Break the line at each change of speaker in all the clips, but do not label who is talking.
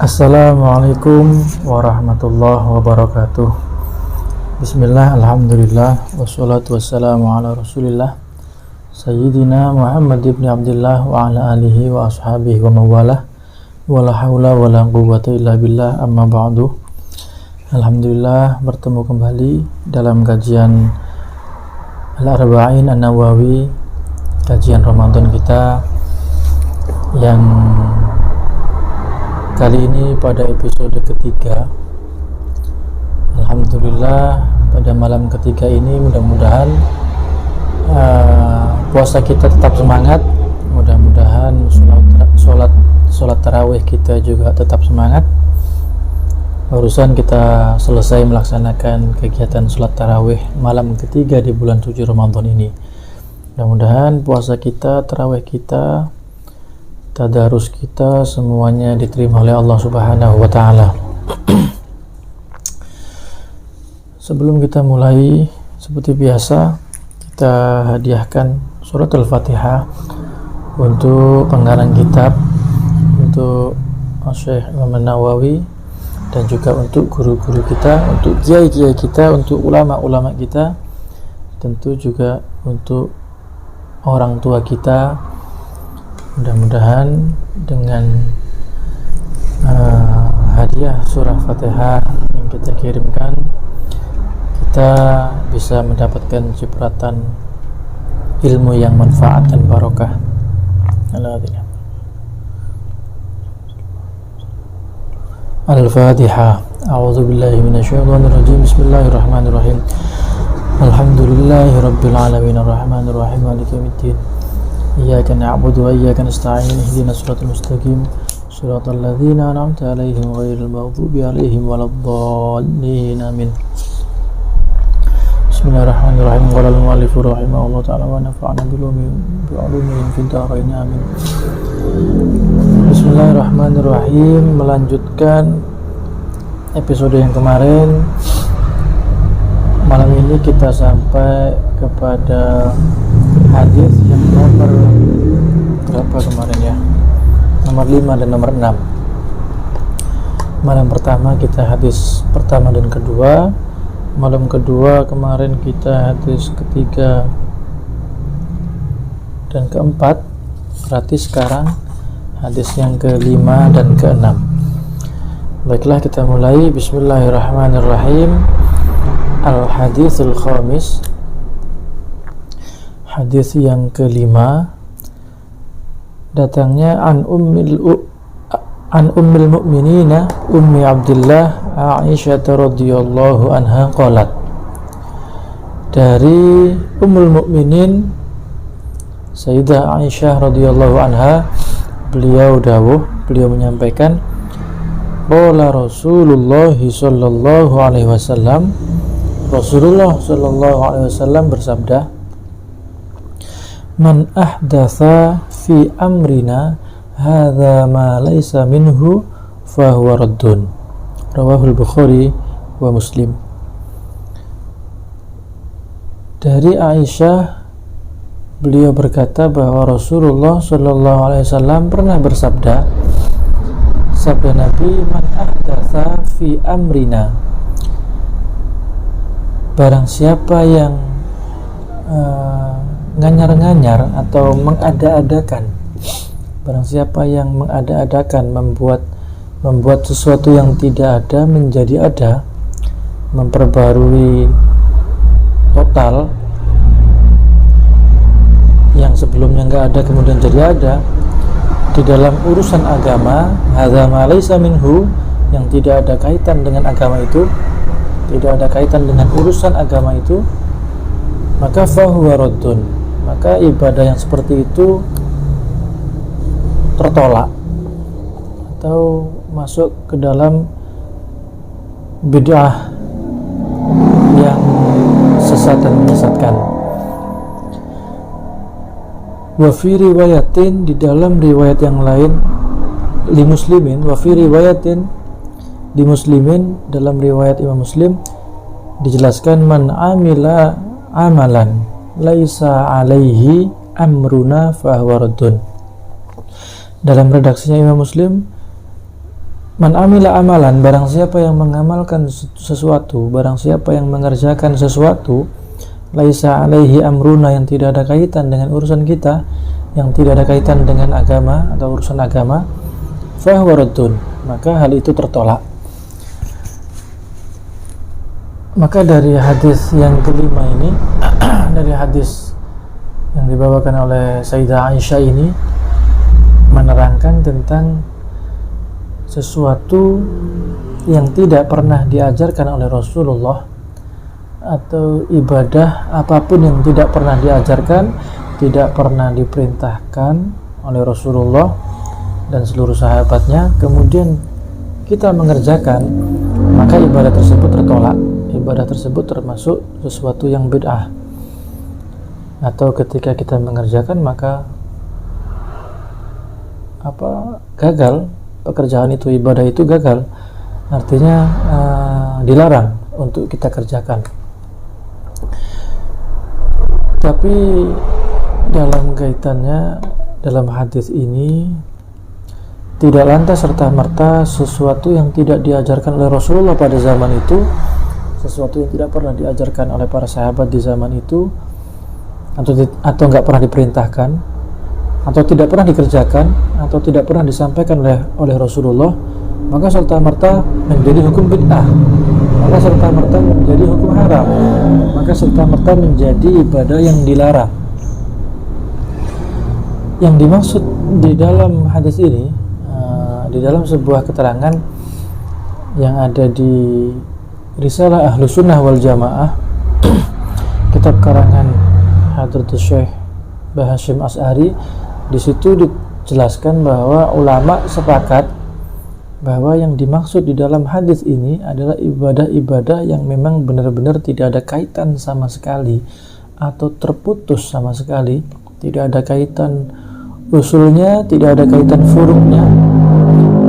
Assalamualaikum warahmatullahi wabarakatuh. Bismillah, alhamdulillah, wassalatu wassalamu ala rasulillah Sayyidina Muhammad ibn Abdullah wa ala alihi wa ashabihi wa mawalah, wa la hawla wa la quwwata illa billah, amma ba'du. Alhamdulillah, bertemu kembali dalam kajian Al-Arba'in An-Nawawi, kajian Ramadan kita yang kali ini pada episode ketiga. Alhamdulillah, pada malam ketiga ini mudah-mudahan puasa kita tetap semangat, mudah-mudahan sholat tarawih kita juga tetap semangat. Barusan kita selesai melaksanakan kegiatan sholat tarawih malam ketiga di bulan suci Ramadan ini. Mudah-mudahan puasa kita, tarawih kita, tadarus kita semuanya diterima oleh Allah Subhanahu wa taala. Sebelum kita mulai, seperti biasa kita hadiahkan surat Al-Fatihah untuk pengarang kitab, untuk Syekh Imam Nawawi, dan juga untuk guru-guru kita, untuk kiai-kiai kita, untuk ulama-ulama kita, tentu juga untuk orang tua kita. Mudah-mudahan dengan hadiah surah Fatihah yang kita kirimkan, kita bisa mendapatkan cipratan ilmu yang manfaat dan barokah. Al-Fatihah. A'udzu billahi minasyaitonir rajim. Bismillahirrahmanirrahim. Alhamdulillahi rabbil alamin arrahmanir rahim maliki yaumiddin. Iyyaka na'budu wa iyyaka nasta'in. Ihdinas siratal mustaqim. Shiratal ladzina an'amta 'alaihim ghairil maghdubi 'alaihim waladdallin. Amin. Bismillahirrahmanirrahim. Qala al-mu'allif rahimahullah ta'ala wa nafa'ana bi'ulumihi fid dharain. Amin. Bismillahirrahmanirrahim. Melanjutkan episode yang kemarin, malam ini kita sampai kepada hadis yang nomor berapa kemarin ya? Nomor 5 dan nomor 6. Malam pertama kita hadis pertama dan kedua. Malam kedua kemarin kita hadis ketiga dan keempat. Berarti sekarang hadis yang kelima dan keenam. Baiklah, kita mulai. Bismillahirrahmanirrahim. Al-haditsul khamis, hadis yang kelima, datangnya an ummil mu'minina ummi Abdullah Aisyah radhiyallahu anha qalat, dari ummul mukminin Sayyidah Aisyah radhiyallahu anha, beliau menyampaikan, qala Rasulullah sallallahu alaihi wasallam, Rasulullah sallallahu alaihi wasallam bersabda, man ahdatsa fi amrina hadza ma laisa minhu fa huwa raddun. Rawahul Bukhari wa Muslim. Dari Aisyah, beliau berkata bahwa Rasulullah sallallahu alaihi wasallam pernah bersabda, sabda Nabi, man ahdatsa fi amrina, barang siapa yang nganyar-nganyar atau mengada-adakan, barang siapa yang mengada-adakan, membuat sesuatu yang tidak ada menjadi ada, memperbarui total yang sebelumnya nggak ada kemudian jadi ada di dalam urusan agama, hadza ma laisa minhu, yang tidak ada kaitan dengan agama itu, tidak ada kaitan dengan urusan agama itu, maka fahuwa raddun, maka ibadah yang seperti itu tertolak atau masuk ke dalam bid'ah yang sesat dan menyesatkan. Wa fi riwayatin, di dalam riwayat yang lain, li muslimin, wa fi riwayatin di muslimin, dalam riwayat Imam Muslim dijelaskan, man amila amalan laisa alaihi amruna fahuwa raddun. Dalam redaksinya Imam Muslim, Man amila amalan, barang siapa yang mengamalkan sesuatu, barang siapa yang mengerjakan sesuatu, laisa alaihi amruna, yang tidak ada kaitan dengan urusan kita, yang tidak ada kaitan dengan agama atau urusan agama, fahuwa raddun, maka hal itu tertolak. Maka dari hadis yang kelima ini, dari hadis yang dibawakan oleh Sayyidah Aisyah ini, menerangkan tentang sesuatu yang tidak pernah diajarkan oleh Rasulullah, atau ibadah apapun yang tidak pernah diajarkan, tidak pernah diperintahkan oleh Rasulullah dan seluruh sahabatnya, kemudian kita mengerjakan, maka ibadah tersebut tertolak. Ibadah tersebut termasuk sesuatu yang bid'ah. Atau ketika kita mengerjakan, maka gagal pekerjaan itu, ibadah itu gagal, artinya dilarang untuk kita kerjakan. Tapi dalam kaitannya, dalam hadis ini tidak lantas serta-merta sesuatu yang tidak diajarkan oleh Rasulullah pada zaman itu, sesuatu yang tidak pernah diajarkan oleh para sahabat di zaman itu, atau nggak pernah diperintahkan, atau tidak pernah dikerjakan, atau tidak pernah disampaikan oleh Rasulullah, maka serta-merta menjadi hukum bid'ah, maka serta-merta menjadi hukum haram, maka serta-merta menjadi ibadah yang dilarang. Yang dimaksud di dalam hadis ini, di dalam sebuah keterangan yang ada di Risalah Ahlus Sunnah wal Jamaah, kitab karangan Hadratus Syekh Mbah Hasyim Asy'ari, di situ dijelaskan bahwa ulama sepakat bahwa yang dimaksud di dalam hadis ini adalah ibadah-ibadah yang memang benar-benar tidak ada kaitan sama sekali, atau terputus sama sekali, tidak ada kaitan usulnya, tidak ada kaitan furuknya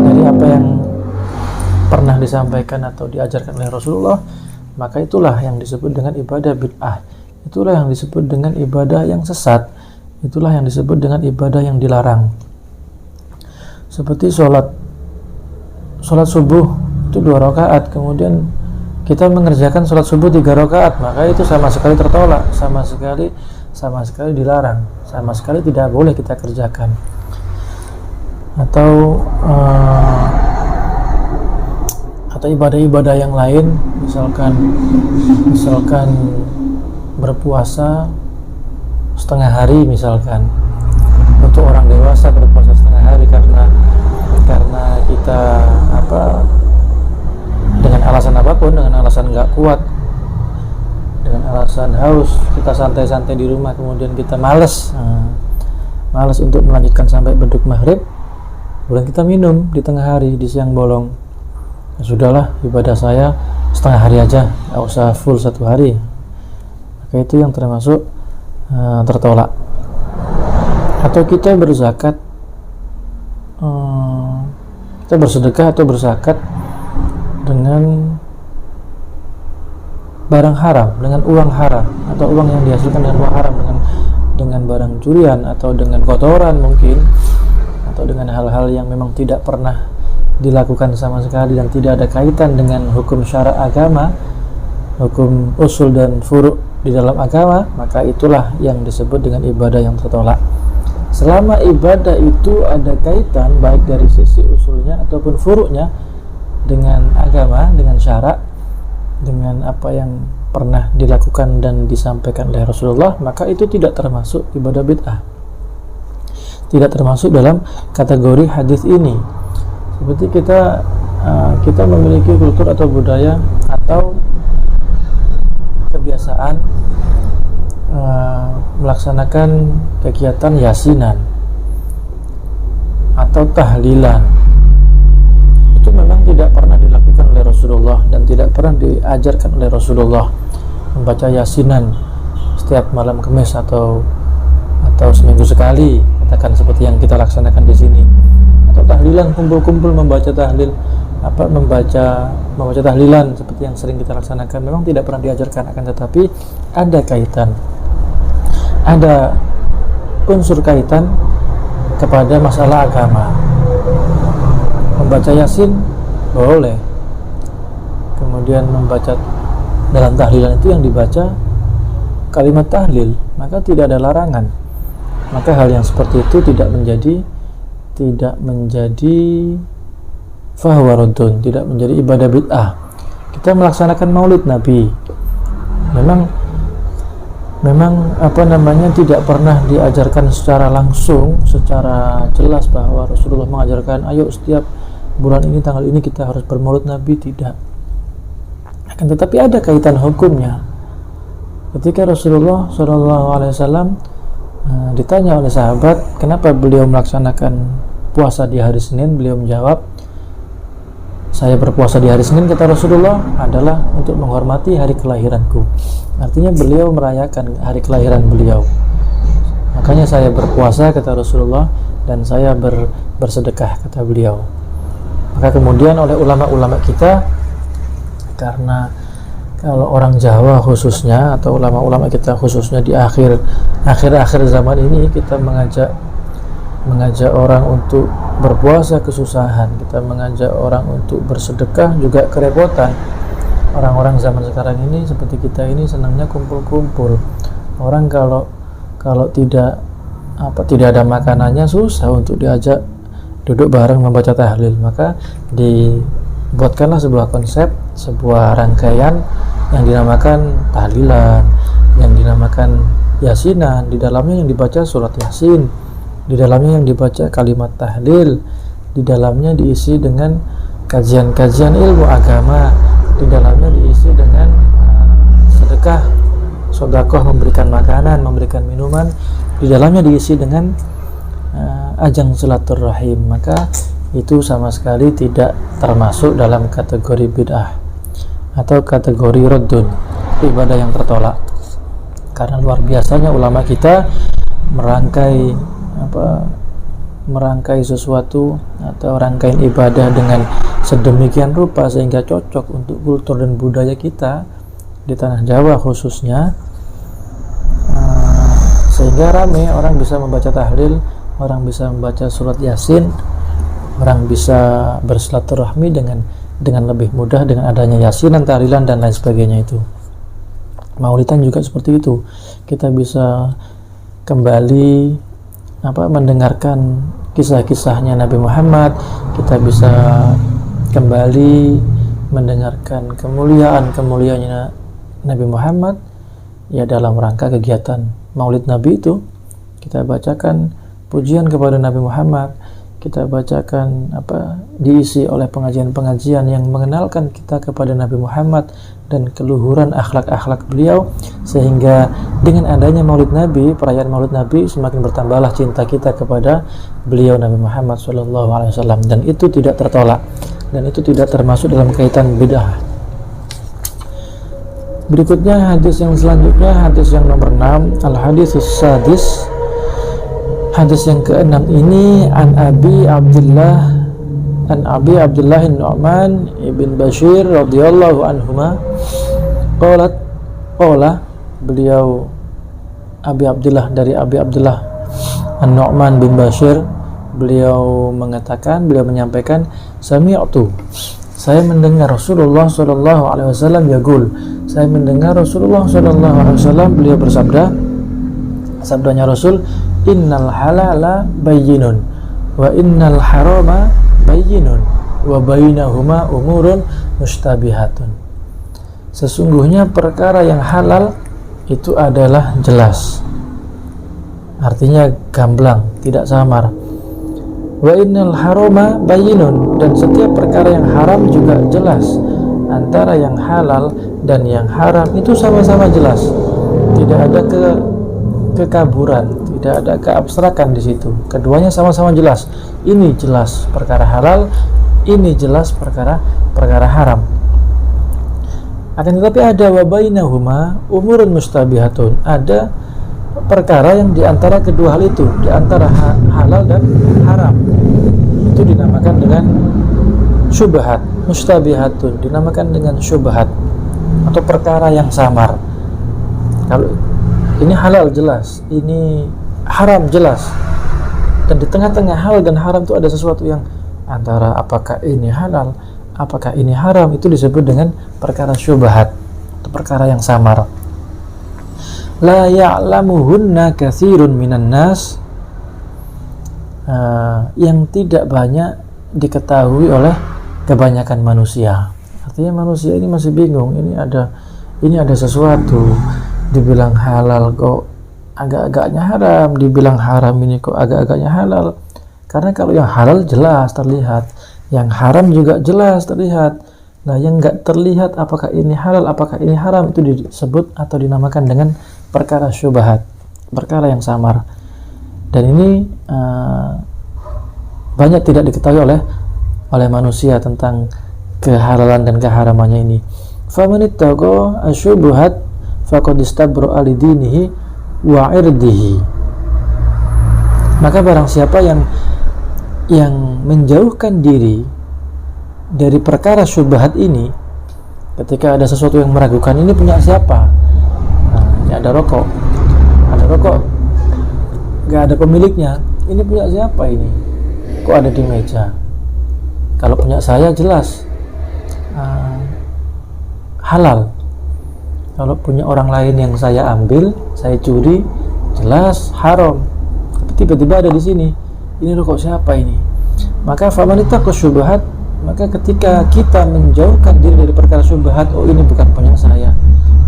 dari apa yang pernah disampaikan atau diajarkan oleh Rasulullah, maka itulah yang disebut dengan ibadah bid'ah, itulah yang disebut dengan ibadah yang sesat, itulah yang disebut dengan ibadah yang dilarang. Seperti sholat subuh itu 2 rakaat, kemudian kita mengerjakan sholat subuh 3 rakaat, maka itu sama sekali tertolak, sama sekali dilarang, sama sekali tidak boleh kita kerjakan. Atau ibadah-ibadah yang lain, misalkan berpuasa setengah hari, misalkan untuk orang dewasa berpuasa setengah hari karena kita dengan alasan apapun, dengan alasan nggak kuat, dengan alasan haus, kita santai-santai di rumah, kemudian kita malas untuk melanjutkan sampai beduk maghrib, kemudian kita minum di tengah hari, di siang bolong. Ya sudahlah, ibadah saya setengah hari aja, nggak usah full 1 hari, maka itu yang termasuk tertolak. Atau kita berzakat, kita bersedekah atau berzakat dengan barang haram, dengan uang haram, atau uang yang dihasilkan dengan uang haram, dengan barang curian, atau dengan kotoran mungkin, atau dengan hal-hal yang memang tidak pernah dilakukan sama sekali dan tidak ada kaitan dengan hukum syara agama, hukum usul dan furu' di dalam agama, maka itulah yang disebut dengan ibadah yang tertolak. Selama ibadah itu ada kaitan baik dari sisi usulnya ataupun furu'nya dengan agama, dengan syara, dengan apa yang pernah dilakukan dan disampaikan oleh Rasulullah, maka itu tidak termasuk ibadah bid'ah, tidak termasuk dalam kategori hadis ini. Seperti kita memiliki kultur atau budaya atau kebiasaan melaksanakan kegiatan yasinan atau tahlilan, itu memang tidak pernah dilakukan oleh Rasulullah dan tidak pernah diajarkan oleh Rasulullah. Membaca yasinan setiap malam Kamis atau seminggu sekali, katakan seperti yang kita laksanakan di sini, atau tahlilan, kumpul-kumpul membaca tahlil, membaca tahlilan seperti yang sering kita laksanakan, memang tidak pernah diajarkan. Akan tetapi ada kaitan, ada unsur kaitan kepada masalah agama. Membaca yasin boleh. Kemudian membaca dalam tahlilan itu yang dibaca kalimat tahlil, maka tidak ada larangan. Maka hal yang seperti itu tidak menjadi fahuwa raddun, tidak menjadi ibadah bid'ah. Kita melaksanakan maulid Nabi memang tidak pernah diajarkan secara langsung, secara jelas bahwa Rasulullah mengajarkan ayo setiap bulan ini tanggal ini kita harus bermaulid Nabi, tidak. Akan tetapi ada kaitan hukumnya. Ketika Rasulullah SAW ditanya oleh sahabat kenapa beliau melaksanakan puasa di hari Senin, beliau menjawab, saya berpuasa di hari Senin, kata Rasulullah, adalah untuk menghormati hari kelahiranku. Artinya beliau merayakan hari kelahiran beliau, makanya saya berpuasa, kata Rasulullah, dan saya bersedekah, kata beliau. Maka kemudian oleh ulama-ulama kita, karena kalau orang Jawa khususnya atau ulama-ulama kita khususnya di akhir zaman ini, kita mengajak orang untuk berpuasa kesusahan, kita mengajak orang untuk bersedekah juga kerepotan. Orang-orang zaman sekarang ini seperti kita ini senangnya kumpul-kumpul. Orang kalau tidak ada makanannya susah untuk diajak duduk bareng membaca tahlil. Maka dibuatkanlah sebuah konsep, sebuah rangkaian yang dinamakan tahlilan, yang dinamakan yasinan. Di dalamnya yang dibaca surat Yasin, di dalamnya yang dibaca kalimat tahlil, di dalamnya diisi dengan kajian-kajian ilmu agama, di dalamnya diisi dengan sedekah, sedekah, memberikan makanan, memberikan minuman, di dalamnya diisi dengan ajang silaturahim. Maka itu sama sekali tidak termasuk dalam kategori bid'ah atau kategori raddun, ibadah yang tertolak. Karena luar biasanya ulama kita merangkai sesuatu atau rangkaian ibadah dengan sedemikian rupa sehingga cocok untuk kultur dan budaya kita di tanah Jawa khususnya, sehingga ramai orang bisa membaca tahlil, orang bisa membaca surat Yasin, orang bisa bersilaturahmi dengan lebih mudah dengan adanya yasinan, tahlilan dan lain sebagainya. Itu maulidan juga seperti itu, kita bisa kembali mendengarkan kisah-kisahnya Nabi Muhammad, kita bisa kembali mendengarkan kemuliaan-kemuliaannya Nabi Muhammad ya dalam rangka kegiatan maulid Nabi itu. Kita bacakan pujian kepada Nabi Muhammad, kita bacakan diisi oleh pengajian-pengajian yang mengenalkan kita kepada Nabi Muhammad dan keluhuran akhlak-akhlak beliau, sehingga dengan adanya maulid Nabi, perayaan maulid Nabi, semakin bertambahlah cinta kita kepada beliau Nabi Muhammad SAW, dan itu tidak tertolak dan itu tidak termasuk dalam kaitan bid'ah. Berikutnya hadis yang selanjutnya, hadis yang nomor 6, al-haditsus sadis. Hadis yang ke-6 ini an Abi Abdullah Nu'man ibn Bashir radhiyallahu anhuma qala beliau Abi Abdullah dari Abi Abdullah An-Nu'man bin Bashir, beliau menyampaikan, sami'tu, saya mendengar Rasulullah sallallahu alaihi wasallam yaqul, saya mendengar Rasulullah sallallahu alaihi wasallam beliau bersabda, sabdanya Rasul, innal halala bayyinun wa innal harama bayyinun wa bainahuma umurun mustabihatun. Sesungguhnya perkara yang halal itu adalah jelas, artinya gamblang, tidak samar. Wa innal harama bayyinun, dan setiap perkara yang haram juga jelas. Antara yang halal dan yang haram itu sama-sama jelas, tidak ada kekaburan, tidak ada keabstrakan di situ. Keduanya sama-sama jelas. Ini jelas perkara halal, ini jelas perkara haram. Akan tetapi ada wa bainahuma umurun mustabihatun, ada perkara yang di antara kedua hal itu, di antara halal dan haram, itu dinamakan dengan syubhat. Mustabihatun dinamakan dengan syubhat atau perkara yang samar. Kalau ini halal jelas, ini haram jelas, dan di tengah-tengah halal dan haram itu ada sesuatu yang antara apakah ini halal apakah ini haram, itu disebut dengan perkara syubhat atau perkara yang samar. La ya'lamuhunna katsirun minan nas, yang tidak banyak diketahui oleh kebanyakan manusia. Artinya manusia ini masih bingung, ini ada sesuatu dibilang halal kok agak-agaknya haram, dibilang haram ini kok agak-agaknya halal. Karena kalau yang halal jelas terlihat, yang haram juga jelas terlihat. Nah, yang enggak terlihat apakah ini halal, apakah ini haram, itu disebut atau dinamakan dengan perkara syubhat, perkara yang samar. Dan ini banyak tidak diketahui oleh manusia tentang kehalalan dan keharamannya ini. Famanittaqa asyubhat faqad istabra'a lidinihi wa 'irdihi. Maka barang siapa yang menjauhkan diri dari perkara syubhat ini, ketika ada sesuatu yang meragukan, ini punya siapa? Nah, ini ada rokok nggak ada pemiliknya, ini punya siapa ini? Kok ada di meja? Kalau punya saya jelas halal. Kalau punya orang lain yang saya ambil, saya curi, jelas haram. Tapi tiba-tiba ada di sini, ini rokok siapa ini? Maka famanittaqa syubhat, maka ketika kita menjauhkan diri dari perkara syubhat, oh ini bukan punya saya,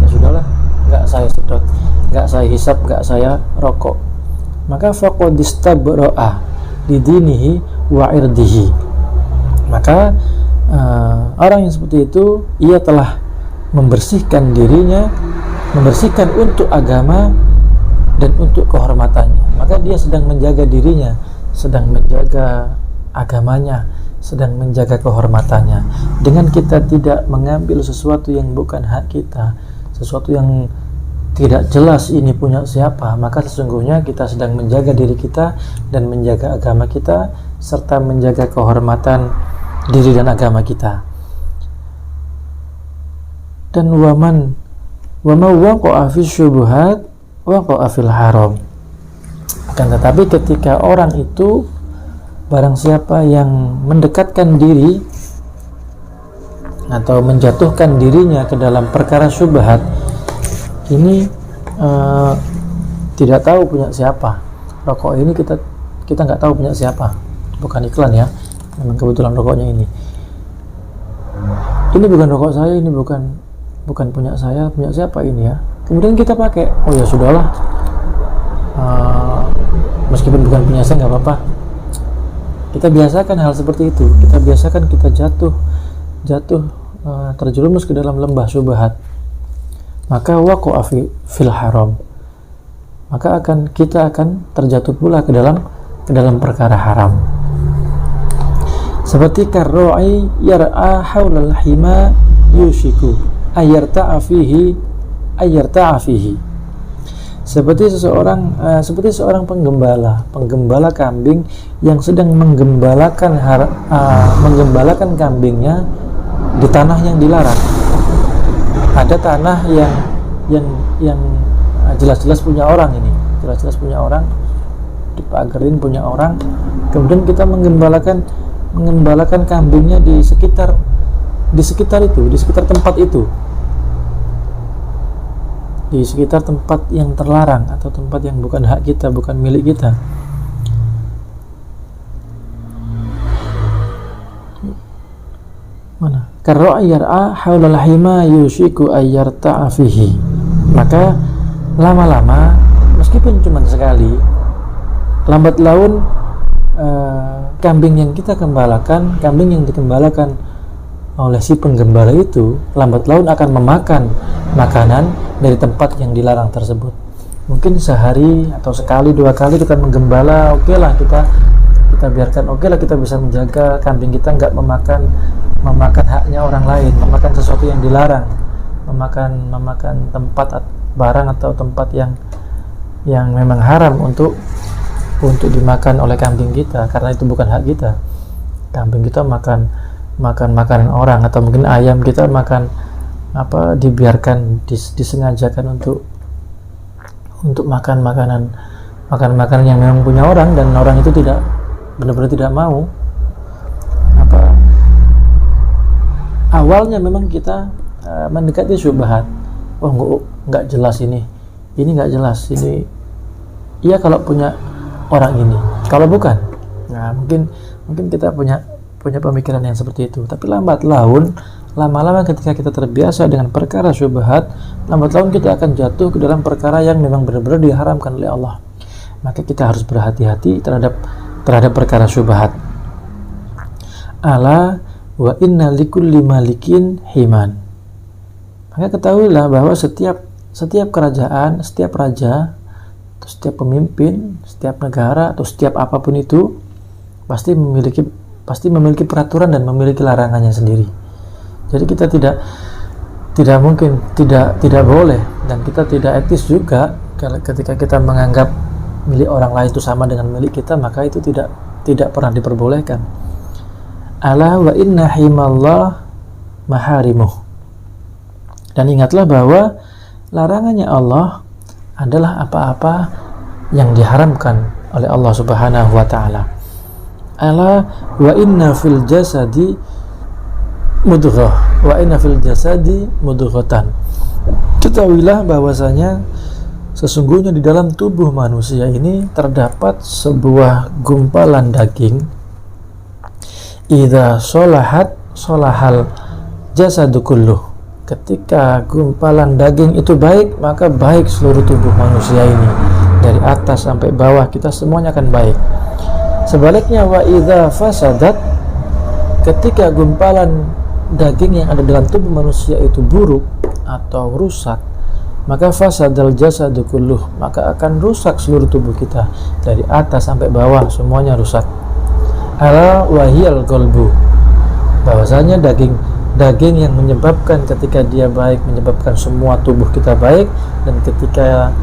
ya sudahlah, nggak saya sedot, nggak saya hisap, nggak saya rokok, maka faqad istabra'a lidinihi wa 'irdihi. Maka orang yang seperti itu, ia telah membersihkan dirinya, membersihkan untuk agama dan untuk kehormatannya. Maka dia sedang menjaga dirinya, sedang menjaga agamanya, sedang menjaga kehormatannya. Dengan kita tidak mengambil sesuatu yang bukan hak kita, sesuatu yang tidak jelas ini punya siapa, maka sesungguhnya kita sedang menjaga diri kita dan menjaga agama kita, serta menjaga kehormatan diri dan agama kita. Dan waman waqa'a fi syubhat waqa'a fil haram. Akan tetapi ketika orang itu, barang siapa yang mendekatkan diri atau menjatuhkan dirinya ke dalam perkara syubhat, ini tidak tahu punya siapa. Rokok ini kita nggak tahu punya siapa, bukan iklan ya, memang kebetulan rokoknya ini bukan rokok saya, ini bukan punya saya, punya siapa ini ya. Kemudian kita pakai, oh ya sudahlah, meskipun bukan punya saya nggak apa-apa. Kita biasakan hal seperti itu, kita biasakan kita jatuh terjerumus ke dalam lembah syubhat, maka waqa'a fil haram, maka kita akan terjatuh pula ke dalam perkara haram. Seperti karra'i yar'a haulal hima yushiku ayyarta'a fihi. Seperti seorang penggembala kambing yang sedang menggembalakan kambingnya di tanah yang dilarang. Ada tanah yang jelas-jelas punya orang, dipagerin punya orang. Kemudian kita menggembalakan kambingnya di sekitar tempat itu, di sekitar tempat yang terlarang atau tempat yang bukan hak kita, bukan milik kita. Mana? Karra'i yar'a haulal hima yushiku ayyarta'a fihi. Maka lama-lama, meskipun cuma sekali, lambat laun kambing yang dikembalakan oleh si penggembala itu, lambat laun akan memakan makanan dari tempat yang dilarang tersebut. Mungkin sehari atau sekali, 2 kali kita menggembala, okelah kita biarkan, okelah kita bisa menjaga kambing kita nggak memakan haknya orang lain, memakan sesuatu yang dilarang, memakan tempat barang atau tempat yang memang haram untuk dimakan oleh kambing kita, karena itu bukan hak kita. Kambing kita makan makanan orang, atau mungkin ayam kita makan dibiarkan, disengajakan untuk makan makanan yang memang punya orang, dan orang itu benar-benar tidak mau awalnya memang kita mendekati syubhat. Oh, nggak jelas ini nggak jelas ini. Iya kalau punya orang ini, kalau bukan, nah mungkin kita punya pemikiran yang seperti itu. Tapi lambat laun, lama-lama ketika kita terbiasa dengan perkara syubhat, lambat laun kita akan jatuh ke dalam perkara yang memang benar-benar diharamkan oleh Allah. Maka kita harus berhati-hati terhadap perkara syubhat. Ala wa inna likulli malikin himan. Maka ketahuilah bahwa setiap kerajaan, setiap raja, atau setiap pemimpin, setiap negara, atau setiap apapun itu pasti memiliki peraturan dan memiliki larangannya sendiri. Jadi kita tidak mungkin, tidak boleh, dan kita tidak etis juga ketika kita menganggap milik orang lain itu sama dengan milik kita, maka itu tidak pernah diperbolehkan. Ala wa inna himallah maharimuh. Dan ingatlah bahwa larangannya Allah adalah apa-apa yang diharamkan oleh Allah Subhanahu wa ta'ala. Ala wa inna fil jasadi mudghah wa inna fil jasadi mudghatan. Ketahuilah bahwasanya sesungguhnya di dalam tubuh manusia ini terdapat sebuah gumpalan daging. Idza sholahat sholahal jasadu kulluh. Ketika gumpalan daging itu baik, maka baik seluruh tubuh manusia ini, dari atas sampai bawah kita semuanya akan baik. Sebaliknya, wa idza fasadat, ketika gumpalan daging yang ada dalam tubuh manusia itu buruk atau rusak, maka fasadal jasadu kulluh, maka akan rusak seluruh tubuh kita, dari atas sampai bawah semuanya rusak. Ala wahiyal qalbu, bahwasanya daging yang menyebabkan ketika dia baik menyebabkan semua tubuh kita baik, dan ketika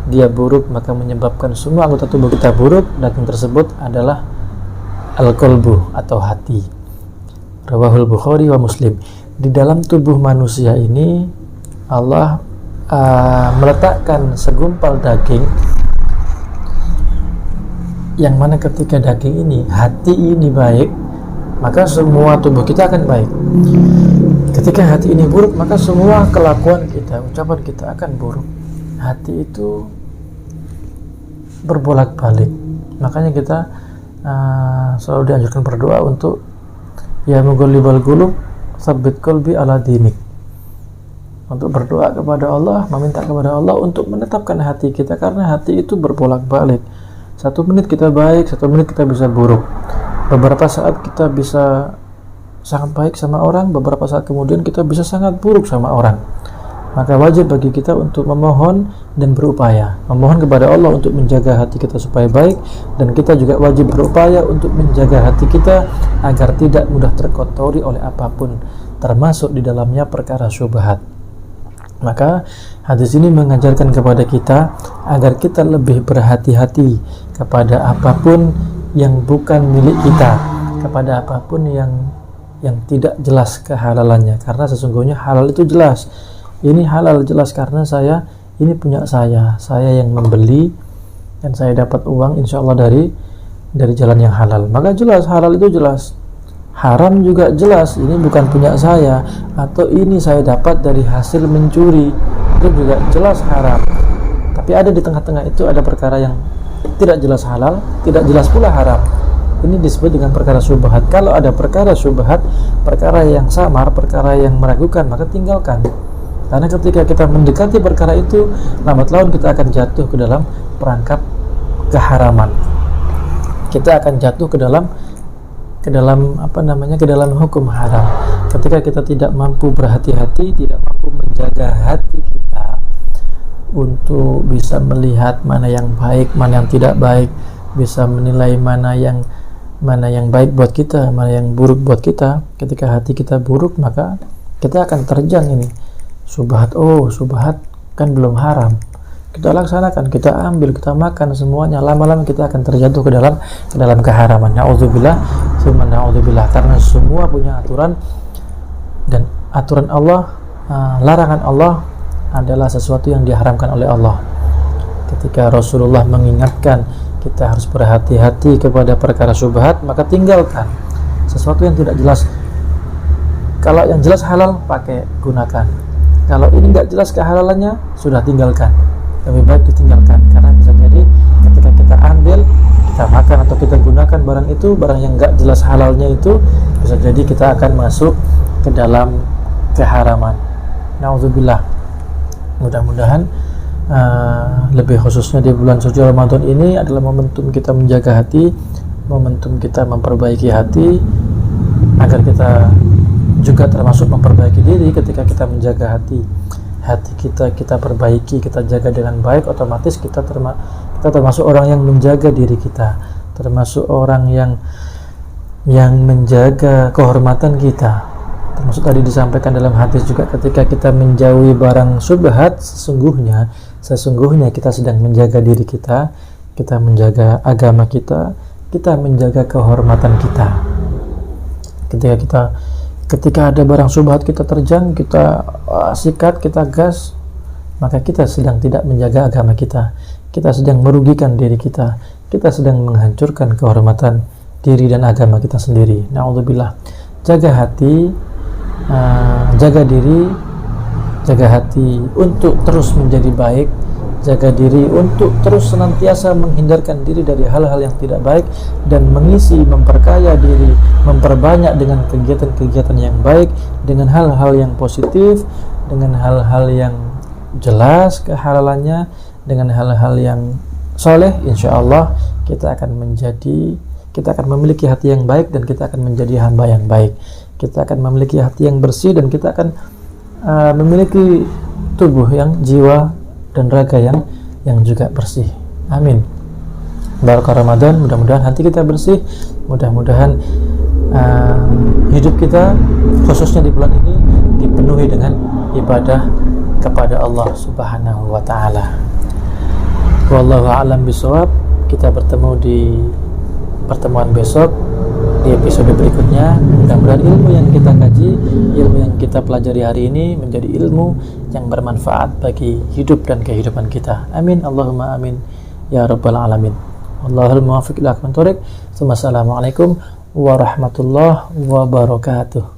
dia buruk maka menyebabkan semua anggota tubuh kita buruk. Daging tersebut adalah al-qalbu atau hati. Rawahul Bukhari wa Muslim. Di dalam tubuh manusia ini Allah meletakkan segumpal daging, yang mana ketika daging ini, hati ini baik, maka semua tubuh kita akan baik. Ketika hati ini buruk, maka semua kelakuan kita, ucapan kita akan buruk. Hati itu berbolak-balik. Makanya kita selalu dianjurkan berdoa untuk ya mughallibal qulub tsabbit qalbi ala dinik. Untuk berdoa kepada Allah, meminta kepada Allah untuk menetapkan hati kita, karena hati itu berbolak-balik. 1 menit kita baik, 1 menit kita bisa buruk. Beberapa saat kita bisa sangat baik sama orang, beberapa saat kemudian kita bisa sangat buruk sama orang. Maka wajib bagi kita untuk memohon dan berupaya memohon kepada Allah untuk menjaga hati kita supaya baik, dan kita juga wajib berupaya untuk menjaga hati kita agar tidak mudah terkotori oleh apapun, termasuk di dalamnya perkara syubhat. Maka hadis ini mengajarkan kepada kita agar kita lebih berhati-hati kepada apapun yang bukan milik kita, kepada apapun yang tidak jelas kehalalannya, karena sesungguhnya halal itu jelas. Ini halal jelas karena ini punya saya yang membeli, dan saya dapat uang insya Allah dari jalan yang halal. Maka jelas halal itu jelas, haram juga jelas, ini bukan punya saya, atau ini saya dapat dari hasil mencuri, itu juga jelas haram. Tapi ada di tengah-tengah itu ada perkara yang tidak jelas halal, tidak jelas pula haram. Ini disebut dengan perkara syubhat. Kalau ada perkara syubhat, perkara yang samar, perkara yang meragukan, maka tinggalkan. Karena ketika kita mendekati perkara itu, lambat laun kita akan jatuh ke dalam perangkap keharaman. Kita akan jatuh ke dalam hukum haram. Ketika kita tidak mampu berhati-hati, tidak mampu menjaga hati kita untuk bisa melihat mana yang baik, mana yang tidak baik, bisa menilai mana yang baik buat kita, mana yang buruk buat kita. Ketika hati kita buruk, maka kita akan terjang ini syubhat. Oh, syubhat kan belum haram, kita laksanakan, kita ambil, kita makan semuanya, lama-lama kita akan terjatuh ke dalam keharaman. Na'udzubillah, summa na'udzubillah. Karena semua punya aturan, dan aturan Allah, larangan Allah adalah sesuatu yang diharamkan oleh Allah. Ketika Rasulullah mengingatkan kita harus berhati-hati kepada perkara syubhat, maka tinggalkan sesuatu yang tidak jelas Kalau yang jelas halal, pakai, gunakan. Kalau ini nggak jelas kehalalannya, sudah tinggalkan. Lebih baik ditinggalkan, karena bisa jadi ketika kita ambil, kita makan atau kita gunakan barang itu, barang yang nggak jelas halalnya itu, bisa jadi kita akan masuk ke dalam keharaman. Na'udzubillah. Mudah-mudahan lebih khususnya di bulan suci Ramadan ini adalah momentum kita menjaga hati, momentum kita memperbaiki hati, agar kita juga termasuk memperbaiki diri. Ketika kita menjaga hati kita perbaiki, kita jaga dengan baik, otomatis kita termasuk orang yang menjaga diri kita, termasuk orang yang menjaga kehormatan kita. Termasuk tadi disampaikan dalam hadis juga, ketika kita menjauhi barang syubhat, sesungguhnya kita sedang menjaga diri kita menjaga agama kita menjaga kehormatan kita. Ketika ada barang syubhat kita terjang, kita sikat, kita gas, maka kita sedang tidak menjaga agama kita sedang merugikan diri kita sedang menghancurkan kehormatan diri dan agama kita sendiri. Na'udzubillah. Jaga hati, jaga diri, jaga hati untuk terus menjadi baik, jaga diri untuk terus senantiasa menghindarkan diri dari hal-hal yang tidak baik, dan mengisi, memperkaya diri, memperbanyak dengan kegiatan-kegiatan yang baik, dengan hal-hal yang positif, dengan hal-hal yang jelas kehalalannya, dengan hal-hal yang soleh. Insya Allah kita akan memiliki hati yang baik, dan kita akan menjadi hamba yang baik. Kita akan memiliki hati yang bersih, dan kita akan memiliki tubuh yang, jiwa dan raga yang juga bersih. Amin. Barakah Ramadan. Mudah-mudahan hati kita bersih, mudah-mudahan hidup kita khususnya di bulan ini dipenuhi dengan ibadah kepada Allah Subhanahu wa ta'ala. Wallahu a'lam bishawab. Kita bertemu di pertemuan besok, di episode berikutnya. Mudah-mudahan ilmu yang kita kaji, ilmu yang kita pelajari hari ini menjadi ilmu yang bermanfaat bagi hidup dan kehidupan kita. Amin. Allahumma amin ya rabbal alamin. Wallahul muwaffiq ila aqwamit thoriq. Assalamualaikum warahmatullahi wabarakatuh.